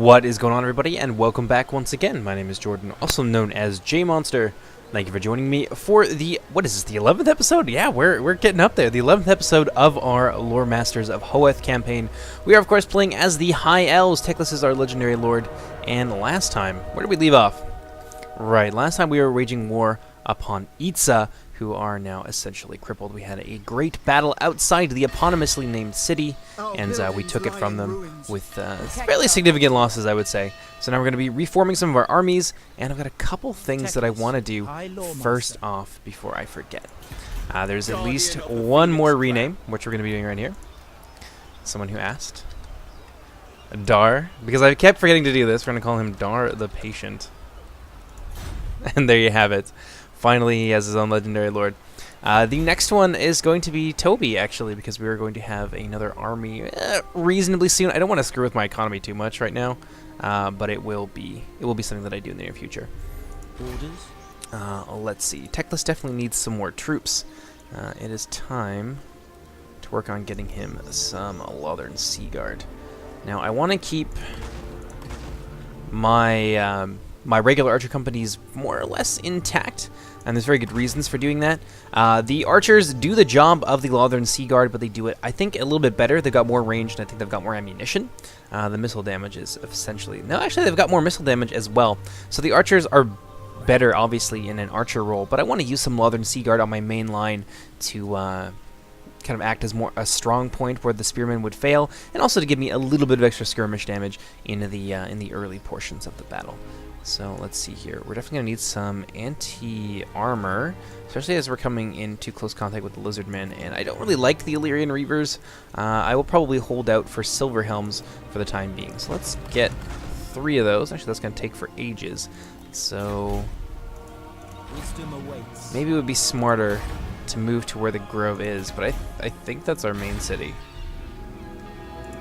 What is going on, everybody, and welcome back once again. My name is Jordan, also known as JMonster. Thank you for joining me for the, what is this, the 11th episode? Yeah, we're getting up there. The 11th episode of our Lore Masters of Hoeth campaign. We are, of course, playing as the High Elves. Teclis is our legendary lord. And last time, where did we leave off? Right, last time we were waging war upon Itza, who are now essentially crippled. We had a great battle outside the eponymously named city, and we took it from them with fairly significant losses, I would say. So now we're going to be reforming some of our armies, and I've got a couple things that I want to do first off before I forget. There's at least one more rename, which we're going to be doing right here. Someone who asked. Dar, because I kept forgetting to do this, we're going to call him Dar the Patient. And there you have it. Finally, he has his own legendary lord. The next one is going to be Toby, actually, because we are going to have another army reasonably soon. I don't want to screw with my economy too much right now, but it will be something that I do in the near future. Orders. Let's see. Teclis definitely needs some more troops. It is time to work on getting him some Lizardmen Sea Guard. Now, I want to keep my my regular archer companies more or less intact, and there's very good reasons for doing that. The archers do the job of the Lizardmen Sea Guard, but they do it, I think, a little bit better. They've got more range, and I think they've got more ammunition. The missile damage is essentially... No, actually, they've got more missile damage as well. So the archers are better, obviously, in an archer role, but I want to use some Lizardmen Sea Guard on my main line to kind of act as more a strong point where the spearmen would fail, and also to give me a little bit of extra skirmish damage in the early portions of the battle. So let's see here. We're definitely going to need some anti-armor, especially as we're coming into close contact with the Lizardmen, and I don't really like the Illyrian Reavers. I will probably hold out for Silver Helms for the time being. So let's get 3 of those. Actually, that's going to take for ages. So maybe it would be smarter to move to where the grove is, but I think that's our main city.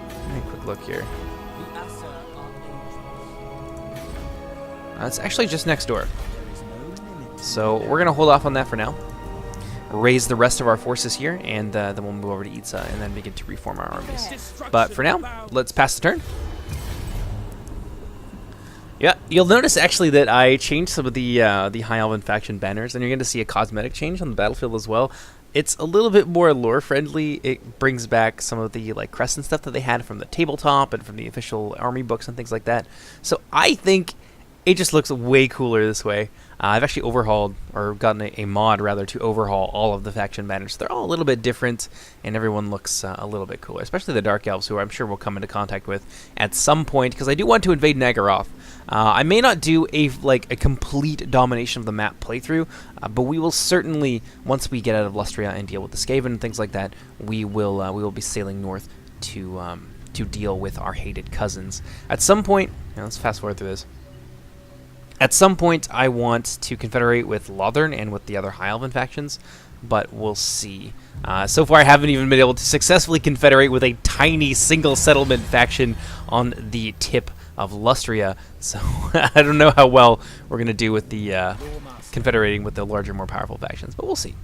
Let me a quick look here. It's actually just next door. So we're going to hold off on that for now. Raise the rest of our forces here, and then we'll move over to Itza and then begin to reform our armies. But for now, let's pass the turn. Yeah, you'll notice actually that I changed some of the High Elven faction banners, and you're going to see a cosmetic change on the battlefield as well. It's a little bit more lore friendly. It brings back some of the like crescent stuff that they had from the tabletop and from the official army books and things like that. So I think it just looks way cooler this way. I've actually overhauled, or gotten a mod rather, to overhaul all of the faction banners. They're all a little bit different, and everyone looks a little bit cooler, especially the Dark Elves, who I'm sure we'll come into contact with at some point, because I do want to invade Nagaroth. I may not do a complete domination of the map playthrough, but we will certainly, once we get out of Lustria and deal with the Skaven and things like that, we will be sailing north to deal with our hated cousins. At some point, let's fast forward through this. At some point, I want to confederate with Lothern and with the other High Elven factions, but we'll see. So far, I haven't even been able to successfully confederate with a tiny single settlement faction on the tip of Lustria, so I don't know how well we're going to do with the confederating with the larger, more powerful factions, but we'll see.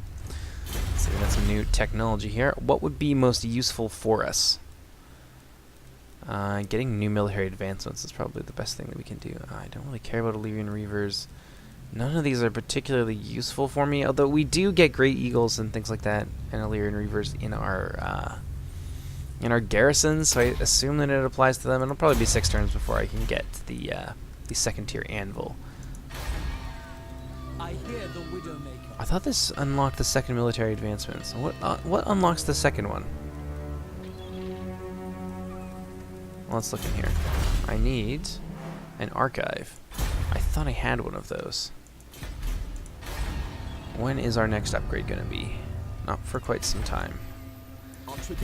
Let's see, we got some new technology here. What would be most useful for us? Getting new military advancements is probably the best thing that we can do. I don't really care about Illyrian Reavers. None of these are particularly useful for me, although we do get Great Eagles and things like that, and Illyrian Reavers in our garrisons, so I assume that it applies to them. It'll probably be 6 turns before I can get the second tier anvil. I hear the Widowmaker. I thought this unlocked the second military advancement. So what unlocks the second one? Well, let's look in here. I need an archive. I thought I had one of those. When is our next upgrade going to be? Not for quite some time.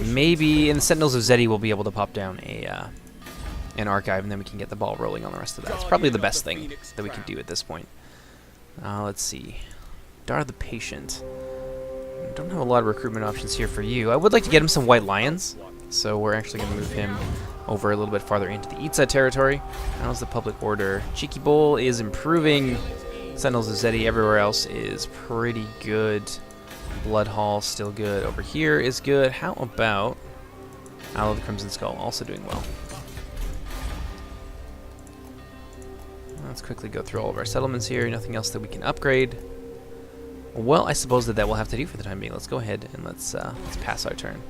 Maybe in the Sentinels of Zeddy we'll be able to pop down an archive, and then we can get the ball rolling on the rest of that. It's probably the best thing that we can do at this point. Let's see. Dar the Patient. I don't have a lot of recruitment options here for you. I would like to get him some White Lions, so we're actually going to move him over a little bit farther into the Itza territory. How's the public order? Cheeky Bowl is improving. Sentinels of Zeddy everywhere else is pretty good. Blood Hall still good. Over here is good. How about Owl of the Crimson Skull also doing well? Let's quickly go through all of our settlements here. Nothing else that we can upgrade. Well, I suppose that will have to do for the time being. Let's go ahead and let's pass our turn.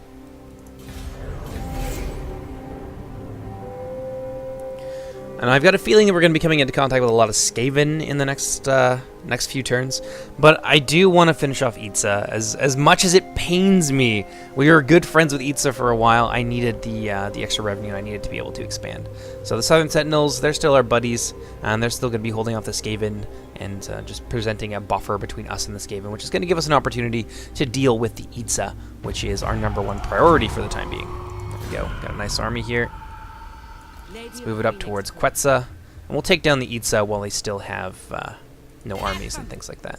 And I've got a feeling that we're going to be coming into contact with a lot of Skaven in the next few turns. But I do want to finish off Itza. As much as it pains me, we were good friends with Itza for a while. I needed the extra revenue. I needed to be able to expand. So the Southern Sentinels, they're still our buddies, and they're still going to be holding off the Skaven and just presenting a buffer between us and the Skaven, which is going to give us an opportunity to deal with the Itza, which is our #1 priority for the time being. There we go. Got a nice army here. Let's move it up towards Quetzal, and we'll take down the Itza while they still have no armies and things like that.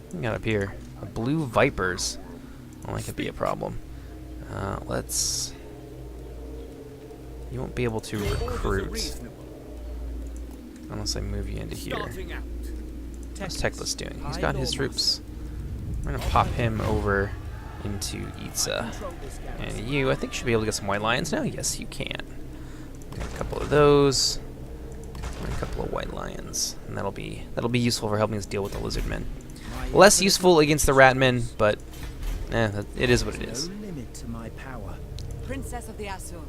What we got up here? Blue Vipers. Well, that could be a problem. Let's... You won't be able to recruit unless I move you into here. What's Teclis doing? He's got his troops. We're going to pop him over into Itza. And you, I think, should be able to get some White Lions now. Yes, you can. Got a couple of those, and a couple of White Lions, and that'll be useful for helping us deal with the Lizardmen. Less useful against the Ratmen, but it is what it is. Princess of the Asur.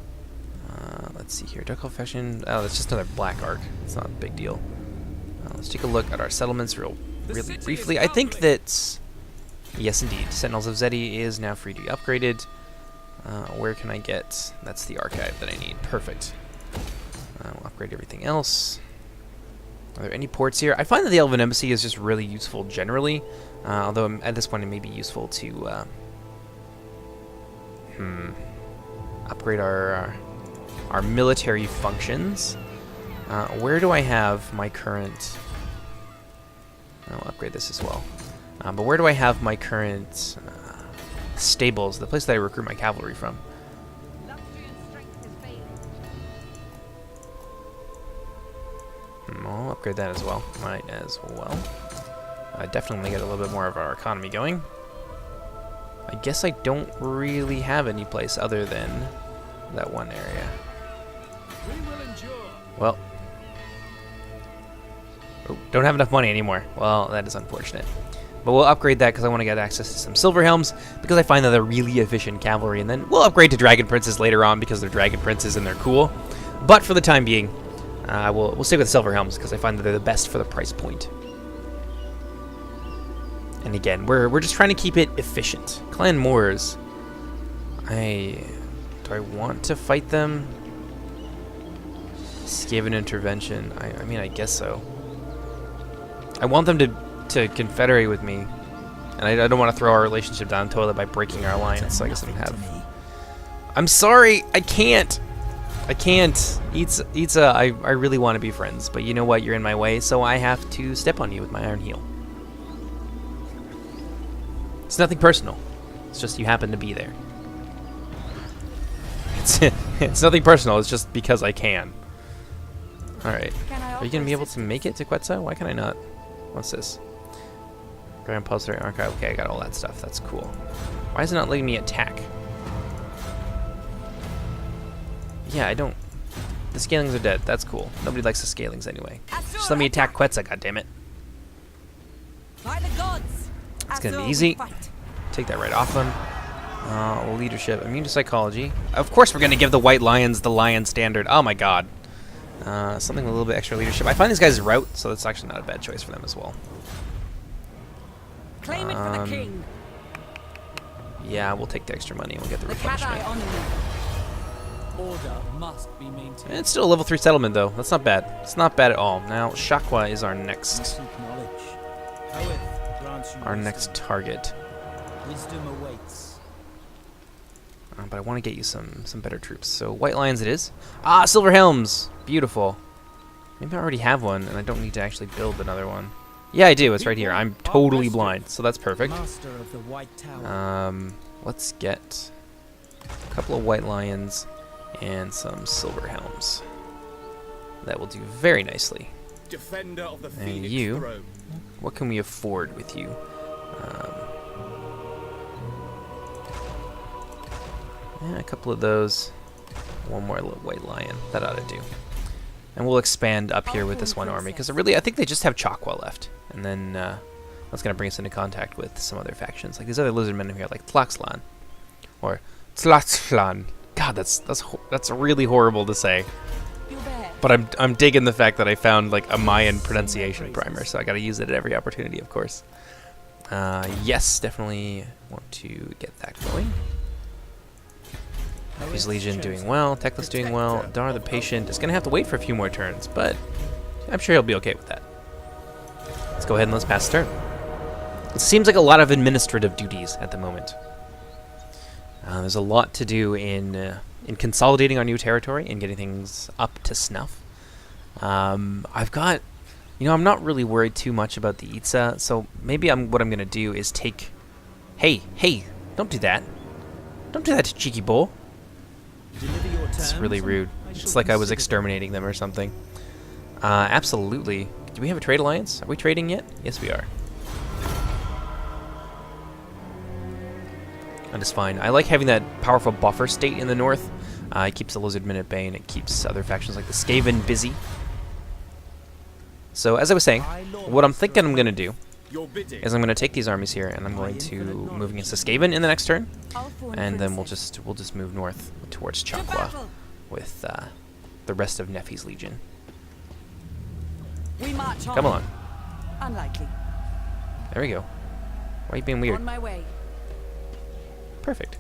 Let's see here. Duck Fashion. Oh, that's just another black arc. It's not a big deal. Let's take a look at our settlements really briefly. I think that, yes, indeed, Sentinels of Zeti is now free to be upgraded. Where can I get? That's the archive that I need. Perfect. We'll upgrade everything else. Are there any ports here? I find that the Elven Embassy is just really useful generally, although at this point it may be useful to upgrade our military functions. Where do I have my current... I'll upgrade this as well. But where do I have my current stables, the place that I recruit my cavalry from? I'll upgrade that as well. Might as well. Definitely get a little bit more of our economy going. I guess I don't really have any place other than that one area. Well, don't have enough money anymore. Well, that is unfortunate. But we'll upgrade that because I want to get access to some Silver Helms, because I find that they're really efficient cavalry, and then we'll upgrade to Dragon Princes later on because they're Dragon Princes and they're cool. But for the time being, we'll stick with Silver Helms because I find that they're the best for the price point. And again, we're just trying to keep it efficient. Clan Moors. Do I want to fight them? Skaven intervention. I mean, I guess so. I want them to confederate with me, and I don't want to throw our relationship down the toilet by breaking our alliance. So I guess I can have. I'm sorry, I can't. Itza, I really want to be friends, but you know what? You're in my way, so I have to step on you with my iron heel. It's nothing personal. It's just you happen to be there. It's nothing personal. It's just because I can. All right. Are you gonna be able to make it to Quetzal? Why can I not? What's this? Grand Pulsary Archive. Okay, I got all that stuff. That's cool. Why is it not letting me attack? Yeah, I don't... The Scalings are dead. That's cool. Nobody likes the Scalings anyway. Just let me attack Quetzal, goddammit. It's gonna be easy. Take that right off them. Leadership. Immune to psychology. Of course we're gonna give the White Lions the Lion standard. Oh my god. Something with a little bit extra leadership. I find these guys route, so that's actually not a bad choice for them as well. Claim it for the king. Yeah, we'll take the extra money and we'll get the replenishment. Order must be maintained. It's still a level 3 settlement though. That's not bad. It's not bad at all. Now Shakwa is our next target. Wisdom awaits. But I want to get you some better troops. So White Lions it is. Ah, Silver Helms. Beautiful. Maybe I already have one and I don't need to actually build another one. Yeah, I do. It's right here. I'm totally blind, so that's perfect. Let's get a couple of White Lions and some Silver Helms. That will do very nicely. Defender of the and you, what can we afford with you? Yeah, a couple of those. One more White Lion. That ought to do. And we'll expand up here with this one army, because really, I think they just have Kroq-gar left. And then that's going to bring us into contact with some other factions. Like these other Lizardmen here, like Tlaxlan. Or Tlaxlan. God, that's really horrible to say. But I'm digging the fact that I found like a Mayan pronunciation primer, so I got to use it at every opportunity, of course. Yes, definitely want to get that going. His Legion doing well, Teclis doing well. Dar the Patient is going to have to wait for a few more turns, but I'm sure he'll be okay with that. Let's go ahead and let's pass the turn. It seems like a lot of administrative duties at the moment. There's a lot to do in consolidating our new territory and getting things up to snuff. I've got, I'm not really worried too much about the Itza, so maybe what I'm going to do is take... Hey, don't do that. Don't do that to Cheeky Bull. It's really rude. It's like I was exterminating them or something. Absolutely. Do we have a trade alliance? Are we trading yet? Yes, we are. That is fine. I like having that powerful buffer state in the north. It keeps the Lizardmen at bay, and it keeps other factions like the Skaven busy. So, as I was saying, what I'm thinking I'm going to do is I'm going to take these armies here, and I'm going to move against the Skaven in the next turn, and then we'll just move north towards Kroq-gar with the rest of Nephi's Legion. Come on. Unlikely. There we go. Why are you being weird? On my way. Perfect.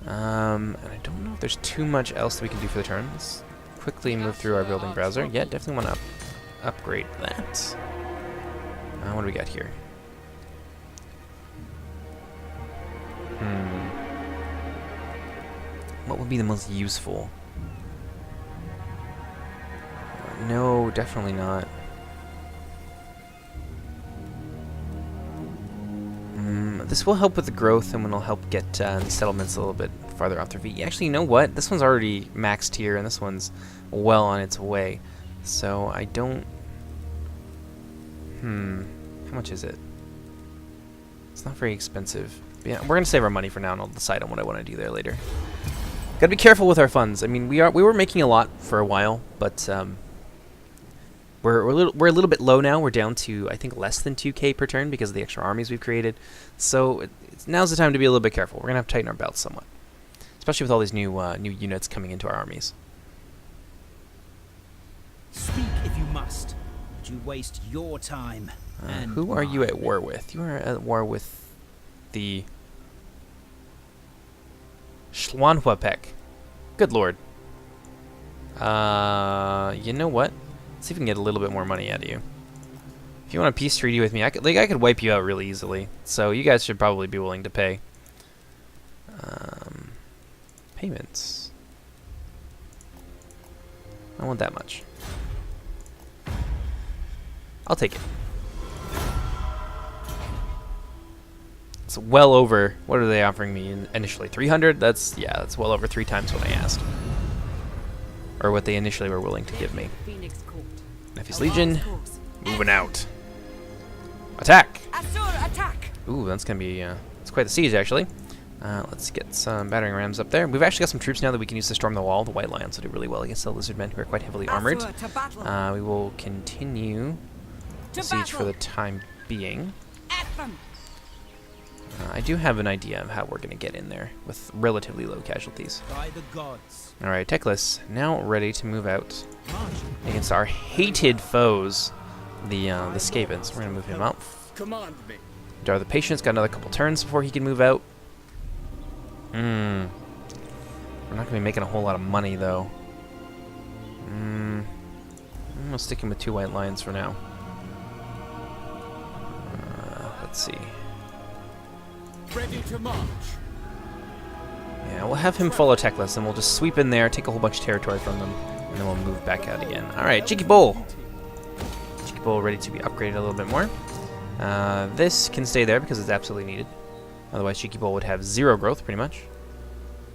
And I don't know if there's too much else that we can do for the turn. Let's quickly move through our building browser. Yeah, definitely want to upgrade that. What do we got here? What would be the most useful? No, definitely not. This will help with the growth, and it'll help get the settlements a little bit farther off their feet. Actually, you know what? This one's already maxed here, and this one's well on its way. So I don't... How much is it? It's not very expensive. But yeah, we're going to save our money for now, and I'll decide on what I want to do there later. Got to be careful with our funds. I mean, we were making a lot for a while, but we're a little bit low now. We're down to, I think, less than 2k per turn because of the extra armies we've created. So now's the time to be a little bit careful. We're gonna have to tighten our belts somewhat, especially with all these new units coming into our armies. Speak if you must, but you waste your time. Who are you at war with? You are at war with the Schwanhuapek. Good lord. You know what? Let's see if we can get a little bit more money out of you. If you want a peace treaty with me, I could wipe you out really easily. So you guys should probably be willing to pay. Payments. I don't want that much. I'll take it. It's well over. What are they offering me initially? 300? That's well over 3 times what I asked, or what they initially were willing to give me. Nephi's Legion, moving out. Attack! Ooh, that's gonna be it's quite the siege actually. Let's get some battering rams up there. We've actually got some troops now that we can use to storm the wall. The White Lions will do really well against the Lizardmen, who are quite heavily armored. We will continue the siege for the time being. I do have an idea of how we're going to get in there with relatively low casualties. Alright, Teclis, now ready to move out against our hated foes, the Skavens. We're going to move him out. Dar the Patient's got another couple turns before he can move out. We're not going to be making a whole lot of money, though. I'm sticking with 2 White Lions for now. Let's see. Ready to march. Yeah, we'll have him follow Teclis, and we'll just sweep in there, take a whole bunch of territory from them, and then we'll move back out again. Alright, Cheeky Bull! Cheeky Bull ready to be upgraded a little bit more. This can stay there because it's absolutely needed. Otherwise, Cheeky Bull would have 0 growth, pretty much.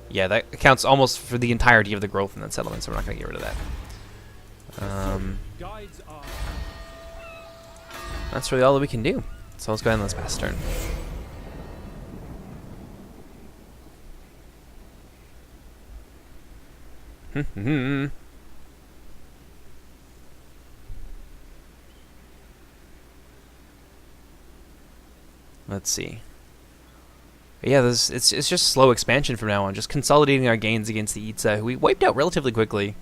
Yeah, that accounts almost for the entirety of the growth in that settlement, so we're not going to get rid of that. That's really all that we can do. So let's go ahead and let's pass turn. Let's see. But yeah, it's just slow expansion from now on. Just consolidating our gains against the Itza, who we wiped out relatively quickly.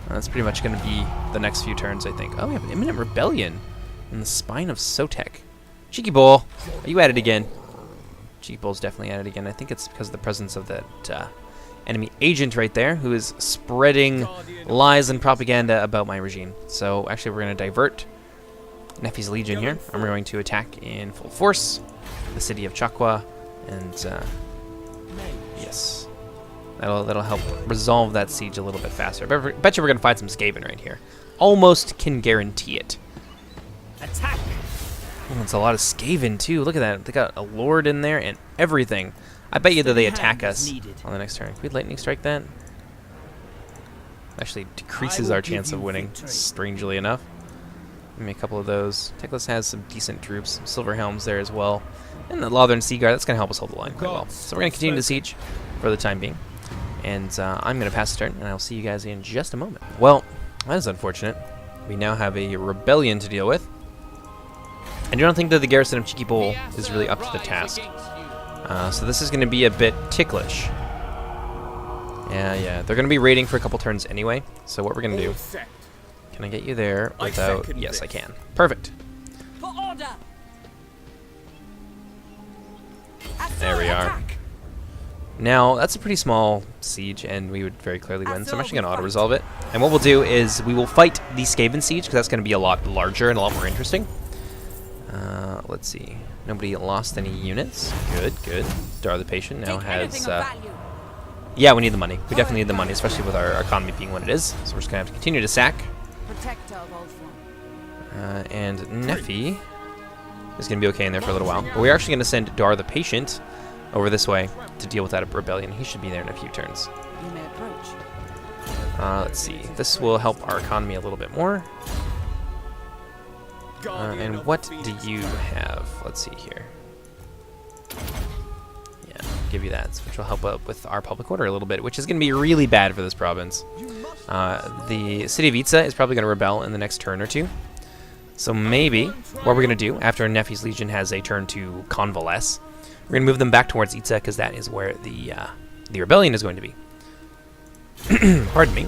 That's pretty much going to be the next few turns, I think. Oh, we have an imminent rebellion in the spine of Sotek. Cheeky Bull, are you at it again? Cheeky Bull's definitely at it again. I think it's because of the presence of that enemy agent right there, who is spreading lies and propaganda about my regime. So actually, we're going to divert Nefi's Legion here, and we're going to attack in full force the city of Chakwa, and yes, that'll help resolve that siege a little bit faster. But bet you we're going to find some Skaven right here. Almost can guarantee it. Attack! Oh, it's a lot of Skaven too. Look at that. They got a lord in there and everything. I bet you that they attack us on the next turn. Can we lightning strike that? Actually decreases our chance of winning, strangely enough. Give me a couple of those. Teclis has some decent troops, some Silver Helms there as well. And the Lothern Sea Guard, that's going to help us hold the line quite well. So we're going to continue to siege for the time being. And I'm going to pass the turn, and I'll see you guys in just a moment. Well, that is unfortunate. We now have a rebellion to deal with. And I don't think that the garrison of Cheeky Bull is really up to the task. So this is going to be a bit ticklish. Yeah, they're going to be raiding for a couple turns anyway. So what we're going to do... Can I get you there without... Yes, I can. Perfect. There we are. Now, that's a pretty small siege, and we would very clearly win, so I'm actually going to auto-resolve it. And what we'll do is we will fight the Skaven siege, because that's going to be a lot larger and a lot more interesting. Let's see. Nobody lost any units. Good. Dar the Patient now has... yeah, we need the money. We definitely need the money, especially with our economy being what it is. So we're just going to have to continue to sack. And Nefi is going to be okay in there for a little while. But we're actually going to send Dar the Patient over this way to deal with that rebellion. He should be there in a few turns. Let's see. This will help our economy a little bit more. And what do you have? Let's see here. Yeah, I'll give you that, which will help out with our public order a little bit, which is going to be really bad for this province. The city of Itza is probably going to rebel in the next turn or two. So maybe what we're going to do after Nefi's Legion has a turn to convalesce, we're going to move them back towards Itza, because that is where the rebellion is going to be. Pardon me.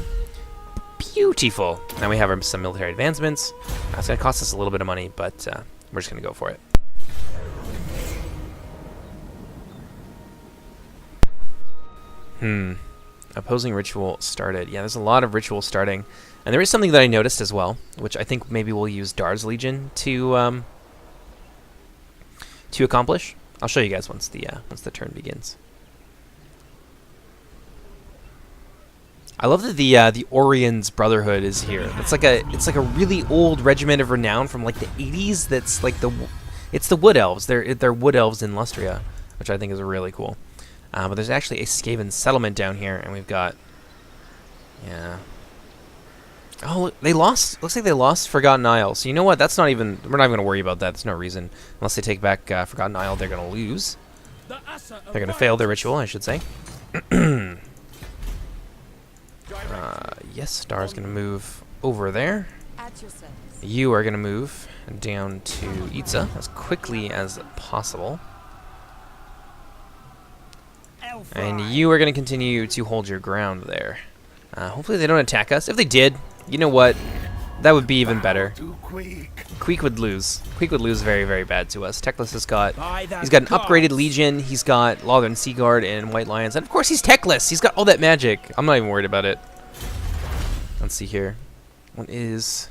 Beautiful. Now we have some military advancements. It's going to cost us a little bit of money, but we're just going to go for it. Opposing ritual started. Yeah, there's a lot of rituals starting. And there is something that I noticed as well, which I think maybe we'll use Dar's Legion to accomplish. I'll show you guys once the turn begins. I love that the Orion's Brotherhood is here. It's like a really old regiment of renown from like the 80s. That's like it's the Wood Elves. They're Wood Elves in Lustria, which I think is really cool. But there's actually a Skaven settlement down here, and we've got Oh, look, they lost. Looks like they lost Forgotten Isle. So you know what? That's not even. We're not even gonna worry about that. There's no reason. Unless they take back Forgotten Isle, they're gonna lose. They're gonna fail their ritual, I should say. Yes, Star's gonna move over there. You are gonna move down to Itza as quickly as possible. And you are gonna continue to hold your ground there. Hopefully they don't attack us. If they did, you know what? That would be even better. Queek would lose. Queek would lose very, very bad to us. Teclis has got... He's got an upgraded Legion. He's got Lothern Sea Guard and White Lions. And of course he's Teclis. He's got all that magic. I'm not even worried about it. Let's see here. What is...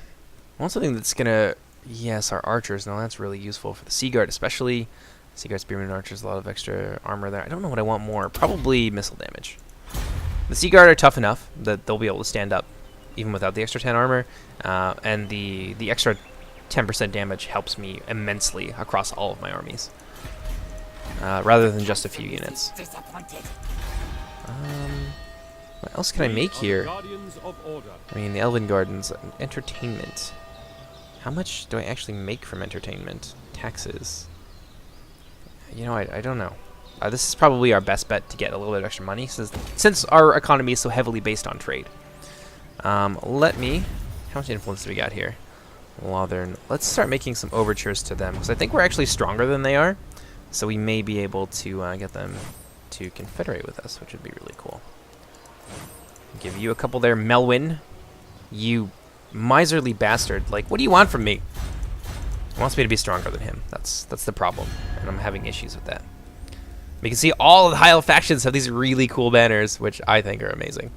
I want something that's gonna... Yes, our archers. No, that's really useful for the Sea Guard especially. Sea Guard, Spearman, Archers, a lot of extra armor there. I don't know what I want more. Probably missile damage. The Sea Guard are tough enough that they'll be able to stand up even without the extra 10 armor, and the extra 10% damage helps me immensely across all of my armies, rather than just a few units. What else can I make here? I mean, the Elven Gardens, entertainment. How much do I actually make from entertainment? Taxes. You know, I don't know. This is probably our best bet to get a little bit of extra money, since our economy is so heavily based on trade. How much influence do we got here? Let's start making some overtures to them, because I think we're actually stronger than they are. So we may be able to get them to confederate with us, which would be really cool. Give you a couple there, Melwyn. You miserly bastard. Like, what do you want from me? He wants me to be stronger than him. That's the problem, and I'm having issues with that. We can see all of the High Elf factions have these really cool banners, which I think are amazing.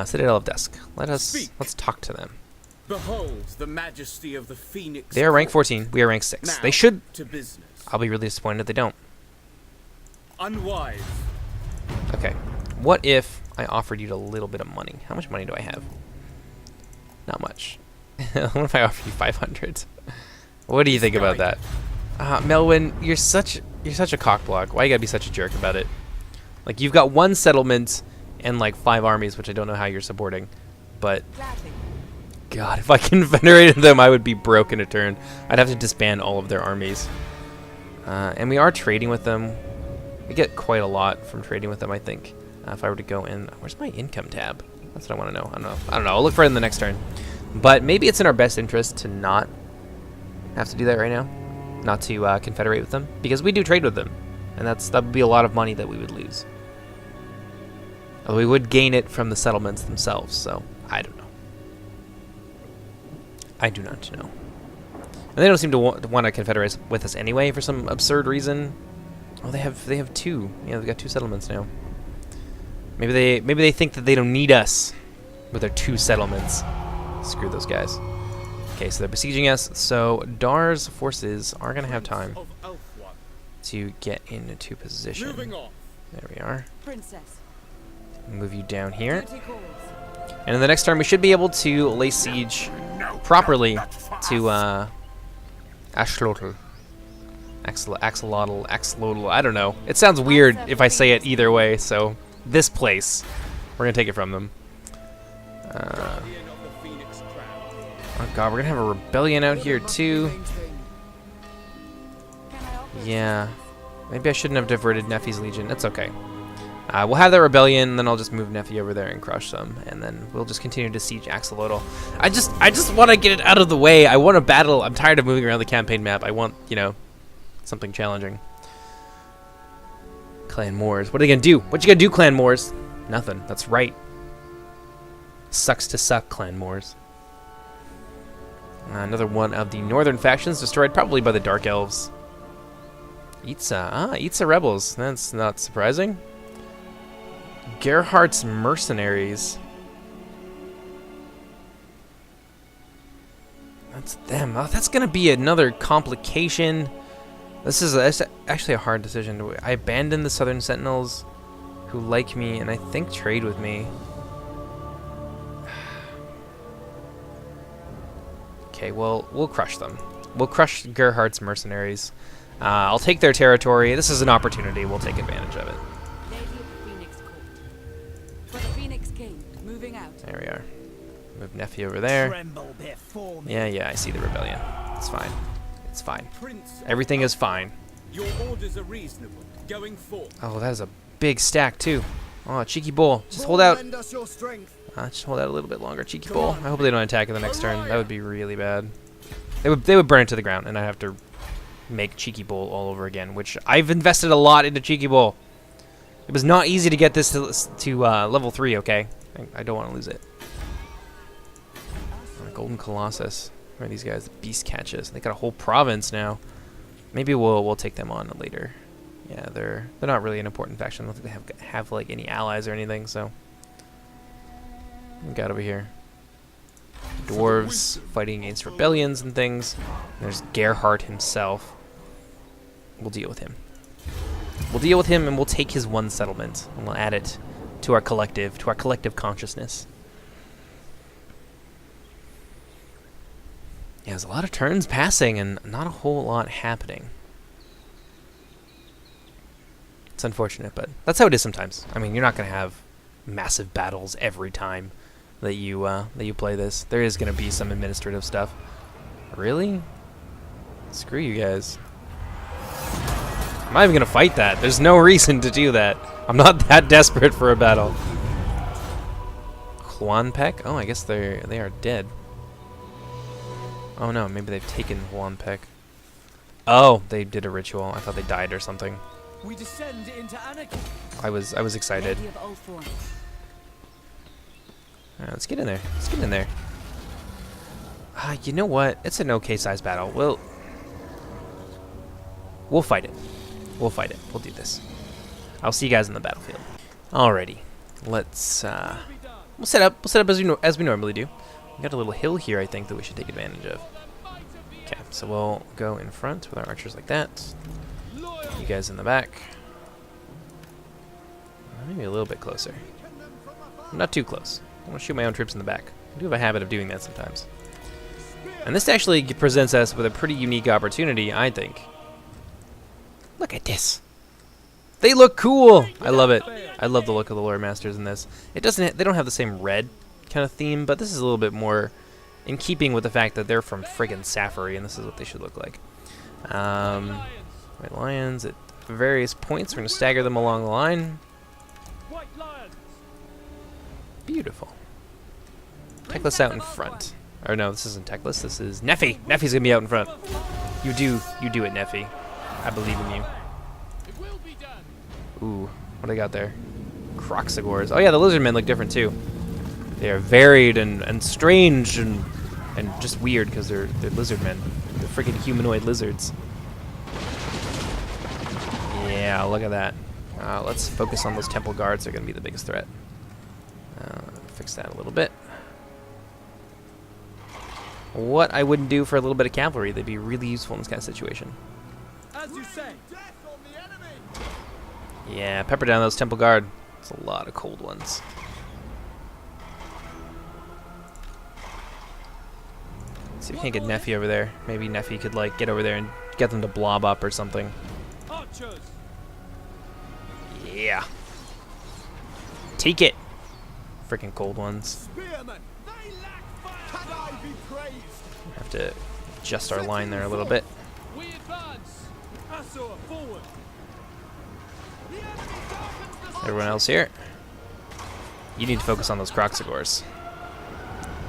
Citadel of Dusk. Let's talk to them. Behold the majesty of the Phoenix. They are rank 14. We are rank 6. Now, They should. to business. I'll be really disappointed if they don't. Unwise. Okay. What if I offered you a little bit of money? How much money do I have? Not much. What if I offer you 500? What do you think about that? Melwyn, you're such a cockblock. Why you gotta be such a jerk about it? Like, you've got 1 settlement and like 5 armies, which I don't know how you're supporting, but God, if I confederated them, I would be broke in a turn. I'd have to disband all of their armies. And we are trading with them. We get quite a lot from trading with them, I think. If I were to go in, where's my income tab? That's what I want to know. I don't know. I'll look for it in the next turn. But maybe it's in our best interest to not have to do that right now. Not to confederate with them, because we do trade with them, and that would be a lot of money that we would lose. Although we would gain it from the settlements themselves, so I don't know. I do not know. And they don't seem to want to confederate with us anyway for some absurd reason. Oh, they have 2. Yeah, they've got 2 settlements now. Maybe they think that they don't need us with their 2 settlements. Screw those guys. Okay, so they're besieging us. So Dar's forces are gonna have time to get into position. There we are. Move you down here. And in the next turn, we should be able to lay siege properly to Axolotl. Axolotl. I don't know. It sounds weird if I say it either way. So this place, we're gonna take it from them. Oh God, we're gonna have a rebellion out here too. Yeah, maybe I shouldn't have diverted Neffy's Legion. That's okay. We'll have that rebellion, then I'll just move Neffy over there and crush them, and then we'll just continue to siege Axolotl. I just want to get it out of the way. I want to battle. I'm tired of moving around the campaign map. I want, something challenging. Clan Moors. What are they gonna do? What you gonna do, Clan Moors? Nothing. That's right. Sucks to suck, Clan Moors. Another one of the northern factions destroyed, probably by the Dark Elves. Itza. Itza rebels. That's not surprising. Gerhardt's mercenaries. That's them. Oh, that's gonna be another complication. This is actually a hard decision. I abandon the Southern Sentinels, who like me and I think trade with me. Okay, well, we'll crush them. We'll crush Gerhardt's mercenaries. I'll take their territory. This is an opportunity. We'll take advantage of it. There we are. Move Neffy over there. Yeah, I see the rebellion. It's fine. It's fine. Everything is fine. Your orders are reasonable. Going forth. Oh, that is a big stack too. Oh, cheeky bull. Just hold out. Just hold out a little bit longer, cheeky bull. I hope they don't attack in the next turn. That would be really bad. They would burn it to the ground, and I'd have to make cheeky bull all over again, which I've invested a lot into cheeky bull. It was not easy to get this to level 3. Okay, I don't want to lose it. Golden Colossus. Where are these guys? The Beast Catches. They got a whole province now. Maybe we'll take them on later. Yeah, they're not really an important faction. I don't think they have like any allies or anything. So we got over here. Dwarves fighting against rebellions and things. There's Gerhardt himself. We'll deal with him. We'll deal with him, and we'll take his 1 settlement, and we'll add it to our collective consciousness. Yeah, there's a lot of turns passing and not a whole lot happening. It's unfortunate, but that's how it is sometimes. I mean, you're not going to have massive battles every time that you play this. There is going to be some administrative stuff. Really? Screw you guys. I'm not even going to fight that. There's no reason to do that. I'm not that desperate for a battle. Juan Peck? Oh, I guess they are dead. Oh no, maybe they've taken one pick. Oh, they did a ritual. I thought they died or something. We descend into anarchy. I was excited. Lady of Old Form. Alright, let's get in there. Let's get in there. You know what? It's an okay size battle. We'll fight it. We'll fight it. We'll do this. I'll see you guys in the battlefield. Alrighty. Let's we'll set up as we normally do. We got a little hill here I think that we should take advantage of. Okay, so we'll go in front with our archers like that. You guys in the back. Maybe a little bit closer. Not too close. I want to shoot my own troops in the back. I do have a habit of doing that sometimes. And this actually presents us with a pretty unique opportunity, I think. Look at this. They look cool. I love it. I love the look of the Lore Masters in this. It doesn't. They don't have the same red kind of theme, but this is a little bit more in keeping with the fact that they're from friggin' Safari, and this is what they should look like. White lions at various points. We're gonna stagger them along the line. Beautiful. Teclis out in front. Or no, this isn't Teclis. This is Neffy. Neffy's gonna be out in front. You do it, Neffy. I believe in you. Ooh, what do I got there? Kroq-gars. Oh yeah, the Lizardmen look different too. They are varied and strange and just weird because they're Lizardmen. They're freaking humanoid lizards. Yeah, look at that. Let's focus on those temple guards. They're gonna be the biggest threat. Fix that a little bit. What I wouldn't do for a little bit of cavalry, they'd be really useful in this kind of situation. As you say. Yeah, pepper down those temple guard. It's a lot of cold ones. Let's see if we can't get Neffy over there. Maybe Neffy could like get over there and get them to blob up or something. Archers. Yeah. Take it. Freaking cold ones. Spearmen. They lack fire. Can I be praised? Have to adjust our line there a little bit. We advance. Asur forward. Everyone else here, you need to focus on those Kroq-gars.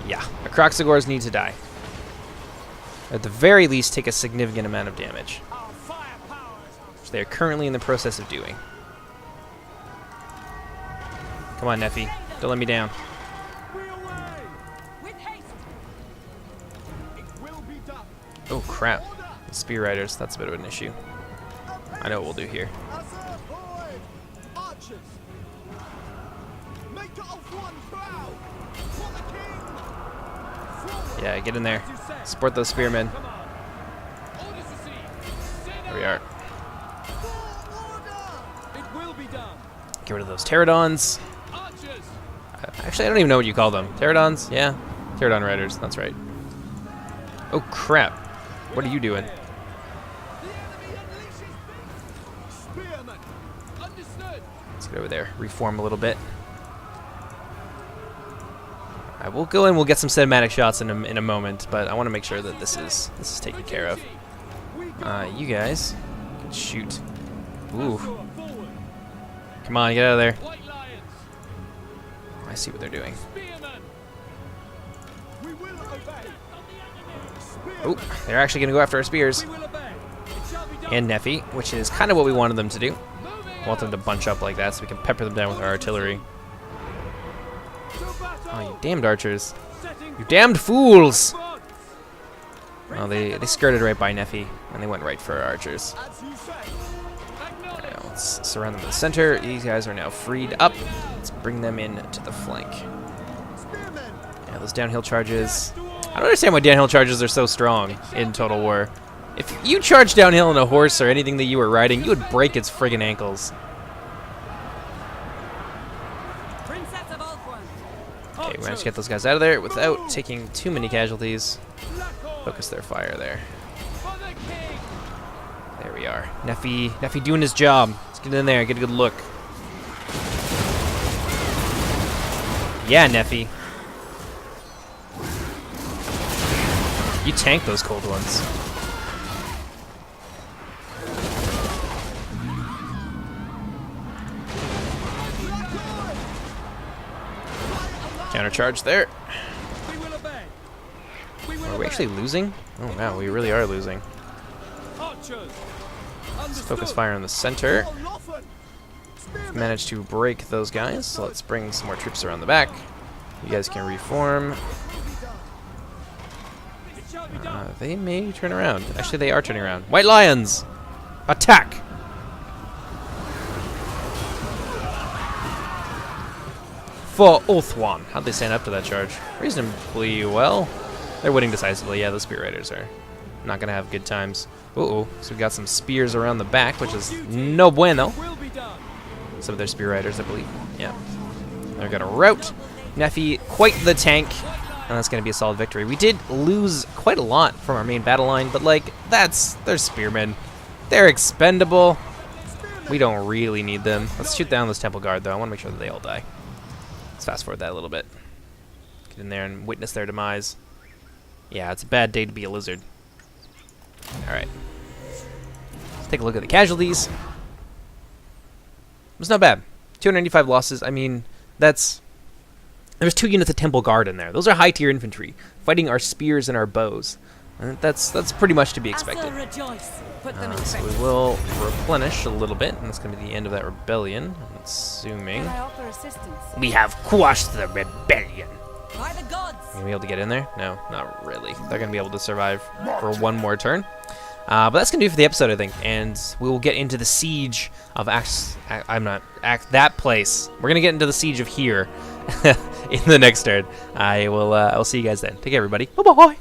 Yeah, the Kroq-gars need to die. At the very least, take a significant amount of damage, which they are currently in the process of doing. Come on, Neffy. Don't let me down. Oh, crap. The Spear Riders, that's a bit of an issue. I know what we'll do here. Yeah, get in there. Support those spearmen. There we are. Get rid of those pterodons. Actually, I don't even know what you call them. Pterodons? Yeah. Pterodon riders, that's right. Oh, crap. What are you doing? Let's get over there. Reform a little bit. Alright, we'll go in. We'll get some cinematic shots in a moment, but I want to make sure that this is taken care of. You guys can shoot. Ooh. Come on, get out of there. I see what they're doing. Oh, they're actually going to go after our spears. And Neffy, which is kind of what we wanted them to do. I want them to bunch up like that so we can pepper them down with our artillery. Oh, you damned archers. You damned fools! Oh, they skirted right by Neffy, and they went right for our archers. Alright, let's surround them in the center. These guys are now freed up. Let's bring them in to the flank. Yeah, those downhill charges. I don't understand why downhill charges are so strong in Total War. If you charge downhill on a horse or anything that you were riding, you would break its friggin' ankles. Okay, we managed to get those guys out of there without taking too many casualties. Focus their fire there. There we are. Neffy doing his job. Let's get in there, get a good look. Yeah, Neffy. You tank those cold ones. Countercharge there. Are we actually losing? Oh wow, we really are losing. Archers. Let's focus fire on the center. Managed to break those guys, so let's bring some more troops around the back. You guys can reform. They may turn around. Actually, they are turning around. White Lions! Attack! For Oathwan. How'd they stand up to that charge? Reasonably well. They're winning decisively. Yeah, the Spear Raiders are not going to have good times. Uh-oh. So we got some spears around the back, which is no bueno. Some of their Spear Riders, I believe. Yeah. They're going to rout Neffy, quite the tank, and that's going to be a solid victory. We did lose quite a lot from our main battle line, but, like, they're Spearmen. They're expendable. We don't really need them. Let's shoot down this Temple Guard, though. I want to make sure that they all die. Let's fast forward that a little bit. Get in there and witness their demise. Yeah, it's a bad day to be a lizard. Alright. Let's take a look at the casualties. It's not bad. 295 losses. I mean, there's 2 units of Temple Guard in there. Those are high tier infantry, fighting our spears and our bows. And that's pretty much to be expected. So we will replenish a little bit, and that's going to be the end of that rebellion, I'm assuming. We have quashed the rebellion. By the gods. Are you going to be able to get in there? No, not really. They're going to be able to survive for one more turn. But that's going to do it for the episode, I think, and we will get into the siege of that place. We're going to get into the siege of here in the next turn. I will see you guys then. Take care, everybody. Bye-bye.